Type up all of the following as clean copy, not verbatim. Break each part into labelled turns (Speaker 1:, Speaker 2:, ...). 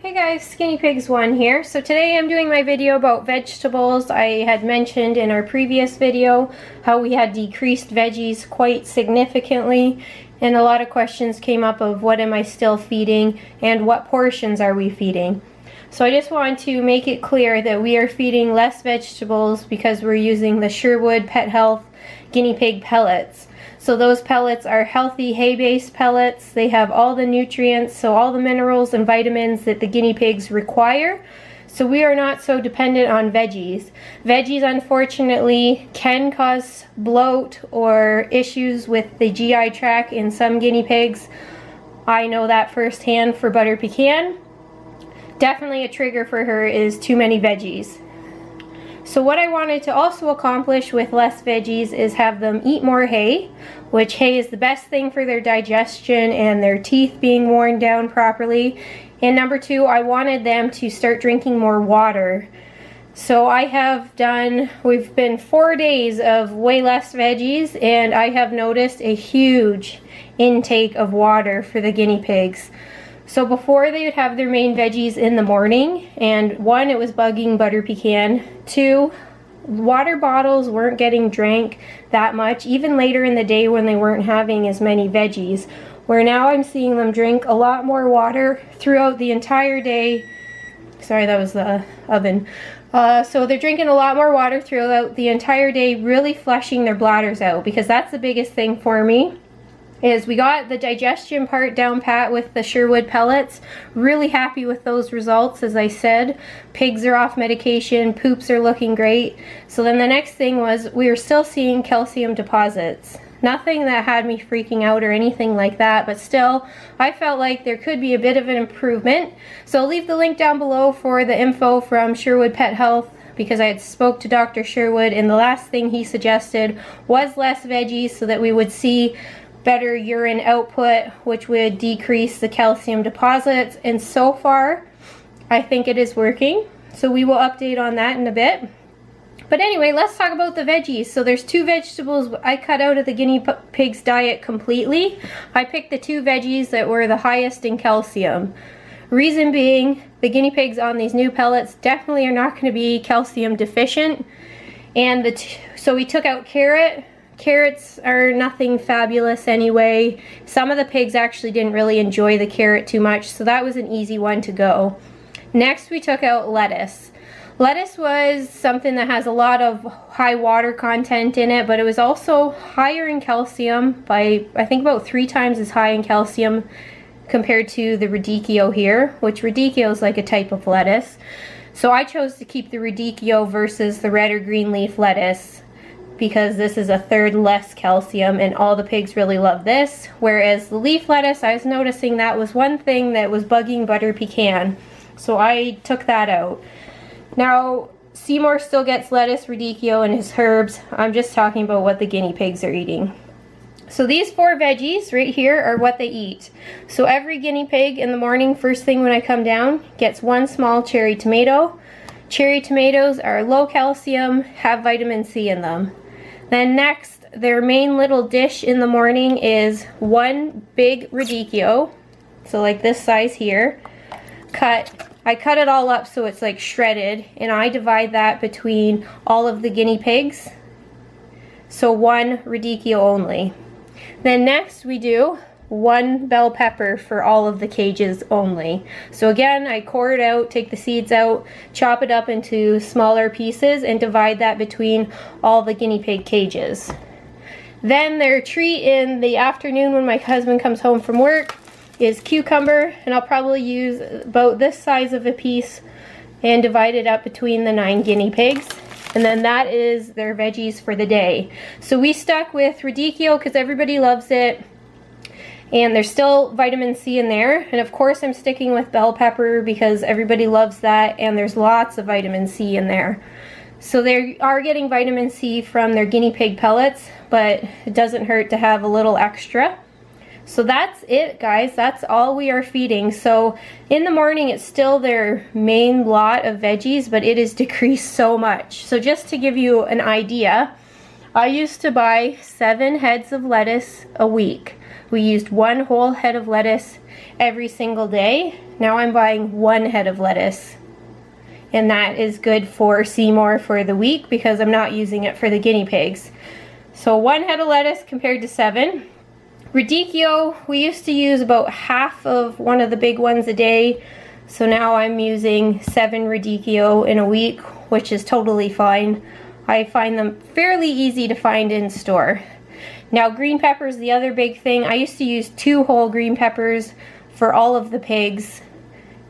Speaker 1: Hey guys, Skinny Pigs 1 here. So today I'm doing my video about vegetables. I had mentioned in our previous video how we had decreased veggies quite significantly, and a lot of questions came up of what am I still feeding and what portions are we feeding. So I just want to make it clear that we are feeding less vegetables because we're using the Sherwood Pet Health guinea pig pellets. So those pellets are healthy hay-based pellets. They have all the nutrients, so all the minerals and vitamins that the guinea pigs require. So we are not so dependent on veggies. Veggies, unfortunately, can cause bloat or issues with the GI tract in some guinea pigs. I know that firsthand for Butter Pecan. Definitely a trigger for her is too many veggies. So what I wanted to also accomplish with less veggies is have them eat more hay, which hay is the best thing for their digestion and their teeth being worn down properly. And number two, I wanted them to start drinking more water. So we've been 4 days of way less veggies, and I have noticed a huge intake of water for the guinea pigs. So before, they would have their main veggies in the morning, and one, it was bugging Butter Pecan. Two, water bottles weren't getting drank that much, even later in the day when they weren't having as many veggies, where now I'm seeing them drink a lot more water throughout the entire day. Sorry, that was the oven. So they're drinking a lot more water throughout the entire day, really flushing their bladders out, because that's the biggest thing for me. Is we got the digestion part down pat with the Sherwood pellets. Really happy with those results. As I said, pigs are off medication, poops are looking great. So then the next thing was we were still seeing calcium deposits. Nothing that had me freaking out or anything like that, but still I felt like there could be a bit of an improvement. So I'll leave the link down below for the info from Sherwood Pet Health, because I had spoke to Dr. Sherwood, and the last thing he suggested was less veggies so that we would see better urine output, which would decrease the calcium deposits. And so far I think it is working, so we will update on that in a bit. But anyway, let's talk about the veggies. So there's two vegetables I cut out of the guinea pig's diet completely. I picked the two veggies that were the highest in calcium. Reason being, the guinea pigs on these new pellets definitely are not going to be calcium deficient. And so we took out carrot. Carrots are nothing fabulous anyway. Some of the pigs actually didn't really enjoy the carrot too much, so that was an easy one to go. Next, we took out lettuce. Lettuce was something that has a lot of high water content in it, but it was also higher in calcium by, I think, about 3 times as high in calcium compared to the Radicchio here, which Radicchio is like a type of lettuce. So I chose to keep the Radicchio versus the red or green leaf lettuce, because this is a third less calcium and all the pigs really love this. Whereas the leaf lettuce, I was noticing that was one thing that was bugging Butter Pecan, so I took that out. Now Seymour still gets lettuce, Radicchio, and his herbs. I'm just talking about what the guinea pigs are eating. So these 4 veggies right here are what they eat. So every guinea pig in the morning, first thing when I come down, gets 1 small cherry tomato. Cherry tomatoes are low calcium, have vitamin C in them. Then next, their main little dish in the morning is 1 big Radicchio, so like this size here. I cut it all up so it's like shredded, and I divide that between all of the guinea pigs. So 1 Radicchio only. Then next we do 1 bell pepper for all of the cages only. So again, I core it out, take the seeds out, chop it up into smaller pieces, and divide that between all the guinea pig cages. Then their treat in the afternoon when my husband comes home from work is cucumber, and I'll probably use about this size of a piece and divide it up between the 9 guinea pigs. And then that is their veggies for the day. So we stuck with Radicchio because everybody loves it, and there's still vitamin C in there. And of course I'm sticking with bell pepper because everybody loves that, and there's lots of vitamin C in there. So they are getting vitamin C from their guinea pig pellets, but it doesn't hurt to have a little extra. So that's it, guys. That's all we are feeding. So in the morning it's still their main lot of veggies, but it is decreased so much. So just to give you an idea, I used to buy 7 heads of lettuce a week. we used 1 whole head of lettuce every single day. Now I'm buying 1 head of lettuce. And that is good for Seymour for the week because I'm not using it for the guinea pigs. So 1 head of lettuce compared to 7. Radicchio, we used to use about half of one of the big ones a day. So now I'm using 7 Radicchio in a week, which is totally fine. I find them fairly easy to find in store. Now green peppers, the other big thing. I used to use 2 whole green peppers for all of the pigs.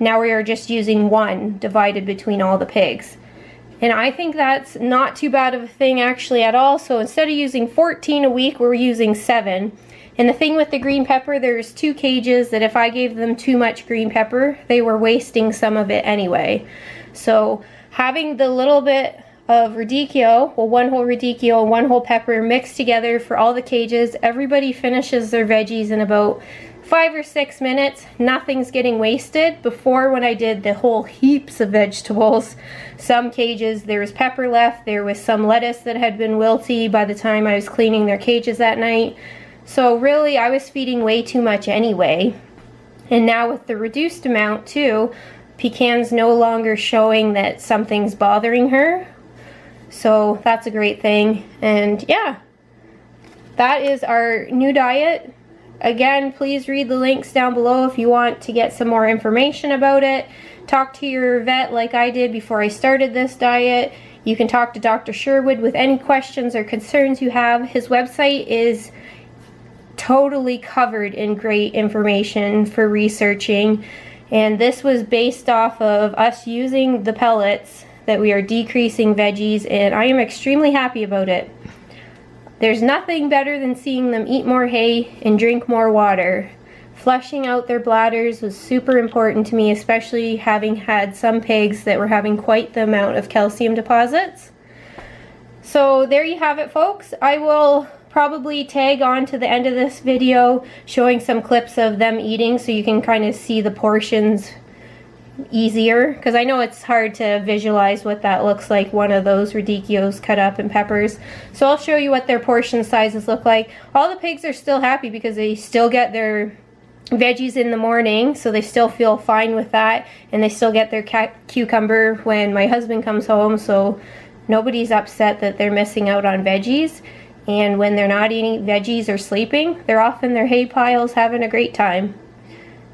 Speaker 1: Now we are just using 1 divided between all the pigs. And I think that's not too bad of a thing actually at all. So instead of using 14 a week, we're using 7. And the thing with the green pepper, there's 2 cages that if I gave them too much green pepper, they were wasting some of it anyway. So having the little bit of radicchio, well 1 whole radicchio and 1 whole pepper mixed together for all the cages, everybody finishes their veggies in about 5 or 6 minutes. Nothing's getting wasted. Before, when I did the whole heaps of vegetables, some cages there was pepper left, there was some lettuce that had been wilty by the time I was cleaning their cages that night. So really I was feeding way too much anyway. And now with the reduced amount too, Pecan's no longer showing that something's bothering her. So that's a great thing. And yeah, that is our new diet. Again, please read the links down below if you want to get some more information about it. Talk to your vet like I did before I started this diet. You can talk to Dr. Sherwood with any questions or concerns you have. His website is totally covered in great information for researching. And this was based off of us using the pellets that we are decreasing veggies, and I am extremely happy about it. There's nothing better than seeing them eat more hay and drink more water. Flushing out their bladders was super important to me, especially having had some pigs that were having quite the amount of calcium deposits. So there you have it, folks. I will probably tag on to the end of this video showing some clips of them eating so you can kind of see the portions easier, because I know it's hard to visualize what that looks like, one of those radicchios cut up in peppers. So I'll show you what their portion sizes look like. All the pigs are still happy because they still get their veggies in the morning, so they still feel fine with that, and they still get their cucumber when my husband comes home, so nobody's upset that they're missing out on veggies. And when they're not eating veggies or sleeping, they're off in their hay piles having a great time.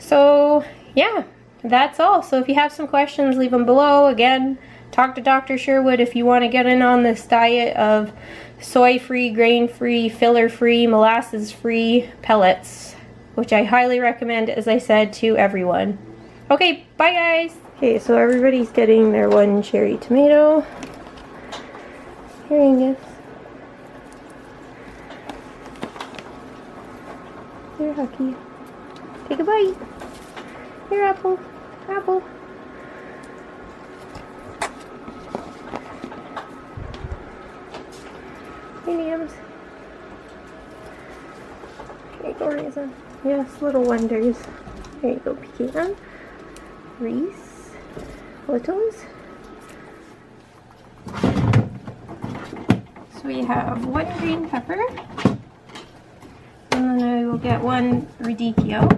Speaker 1: So yeah, that's all. So if you have some questions, leave them below. Again, talk to Dr. Sherwood if you want to get in on this diet of soy-free, grain-free, filler-free, molasses-free pellets, which I highly recommend, as I said, to everyone. Okay, bye guys! Okay, so everybody's getting their 1 cherry tomato. Here you go. Here, Hucky. Take a bite. Here, Apple. Apple. Here, Nams. Here you go, Raisin. Yes, little wonders. There you go, Pecan. Reese. Littles. So we have 1 green pepper. And then I will get 1 radicchio.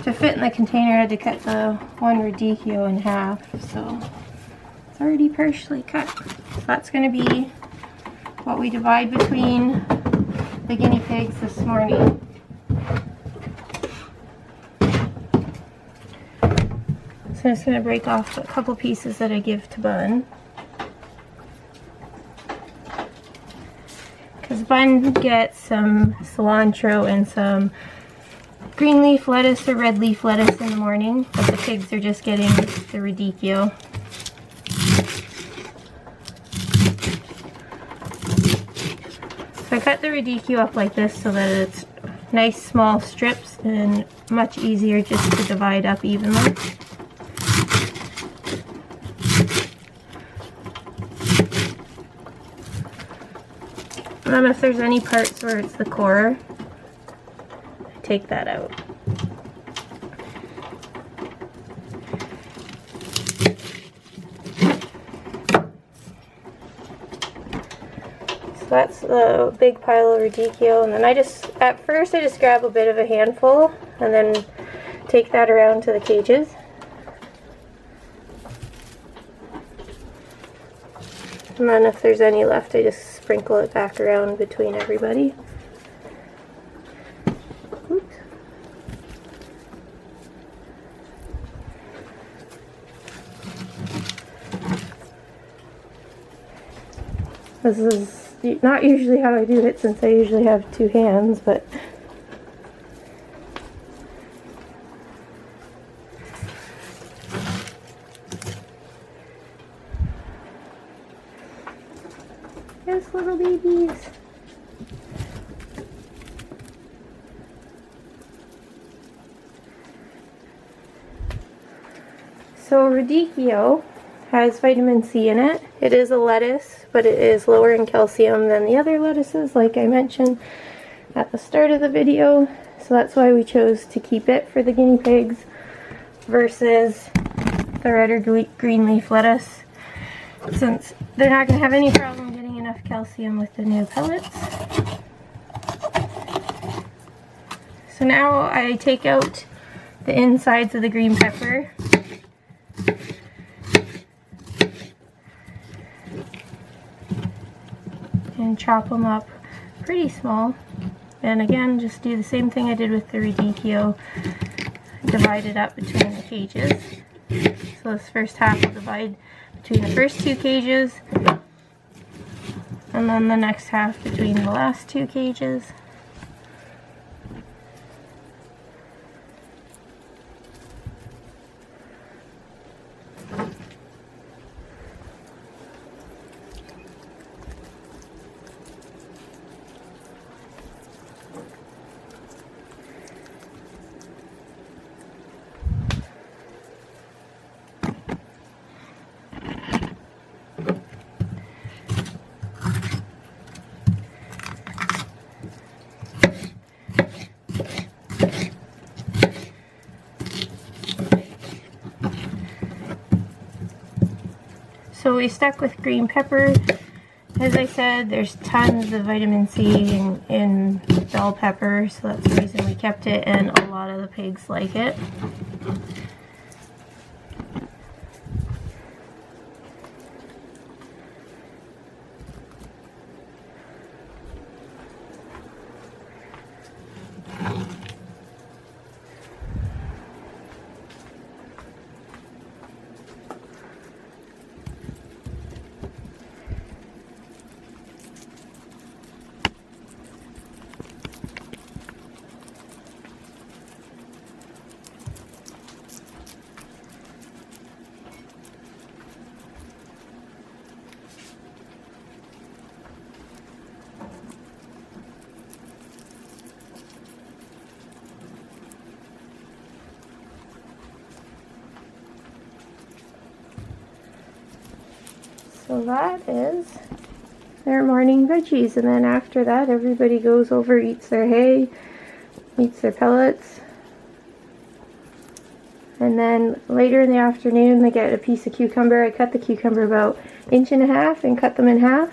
Speaker 1: To fit in the container, I had to cut the 1 radicchio in half, so it's already partially cut. So that's going to be what we divide between the guinea pigs this morning. So I'm just going to break off a couple pieces that I give to Bun. Because Bun gets some cilantro and some green leaf lettuce or red leaf lettuce in the morning, but the pigs are just getting the radicchio. So I cut the radicchio up like this so that it's nice small strips and much easier just to divide up evenly. And then if there's any parts where it's the core, take that out. So that's the big pile of radicchio, and then at first I just grab a bit of a handful and then take that around to the cages. And then if there's any left, I just sprinkle it back around between everybody. Oops. This is not usually how I do it, since I usually have two hands, but yes, little babies. So radicchio has vitamin C in it. It is a lettuce, but it is lower in calcium than the other lettuces, like I mentioned at the start of the video. So that's why we chose to keep it for the guinea pigs versus the red or green leaf lettuce, since they're not going to have any problem getting enough calcium with the new pellets. So now I take out the insides of the green pepper. And chop them up pretty small. And again, just do the same thing I did with the radicchio. Divide it up between the cages. So this first half will divide between the first two cages, and then the next half between the last two cages. So we stuck with green pepper. As I said, there's tons of vitamin C in bell pepper, so that's the reason we kept it, and a lot of the pigs like it. So that is their morning veggies, and then after that everybody goes over, eats their hay, eats their pellets, and then later in the afternoon they get a piece of cucumber. I cut the cucumber about 1.5 inches and cut them in half,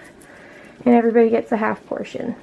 Speaker 1: and everybody gets a half portion.